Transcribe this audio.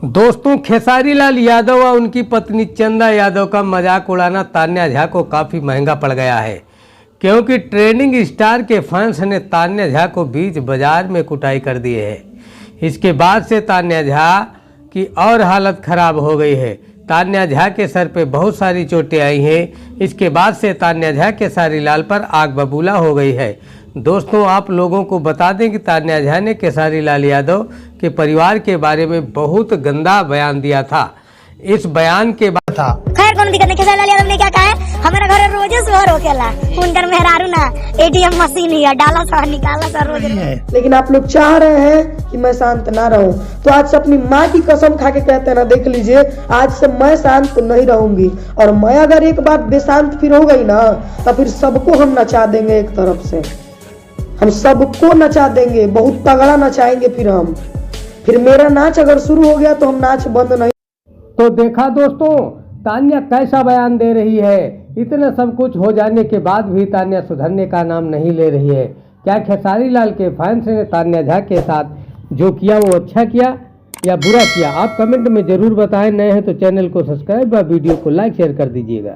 दोस्तों, खेसारी लाल यादव और उनकी पत्नी चंदा यादव का मजाक उड़ाना तान्या झा को काफ़ी महंगा पड़ गया है, क्योंकि ट्रेंडिंग स्टार के फैंस ने तान्या झा को बीच बाजार में कुटाई कर दी है। इसके बाद से तान्या झा की और हालत खराब हो गई है। तान्या झा के सर पे बहुत सारी चोटें आई हैं। इसके बाद से तान्या झा खेसारी लाल पर आग बबूला हो गई है। दोस्तों, आप लोगों को बता दें कि तान्या झा ने खेसारी लाल यादव के परिवार के बारे में बहुत गंदा बयान दिया था। इस बयान के बाद खैर कोनो दिक्कत नहीं। खेसारी लाल यादव ने क्या कहा है, हमारा घर रोजे सुबह रोकेला उनकर मेहरारू ना एटीएम मशीन ही डाला सा निकाला सा रोज। लेकिन आप लोग चाह रहे हैं कि मैं शांत ना रहूं, तो आज से अपनी माँ की कसम खा के कहते हैं ना, देख लीजिए आज से मैं शांत नहीं रहूंगी। और मैं अगर एक बार बेशांत फिर हो गई ना, तो फिर सबको हम नचा देंगे। एक तरफ से हम सबको नचा देंगे, बहुत तगड़ा नचाएंगे। फिर मेरा नाच अगर शुरू हो गया तो हम नाच बंद नहीं। तो देखा दोस्तों, तान्या कैसा बयान दे रही है। इतना सब कुछ हो जाने के बाद भी तान्या सुधरने का नाम नहीं ले रही है। क्या खेसारी लाल के फैंस ने तान्या झा के साथ जो किया वो अच्छा किया या बुरा किया? आप कमेंट में जरूर बताएं। नए हैं तो चैनल को सब्सक्राइब व वीडियो को लाइक शेयर कर दीजिएगा।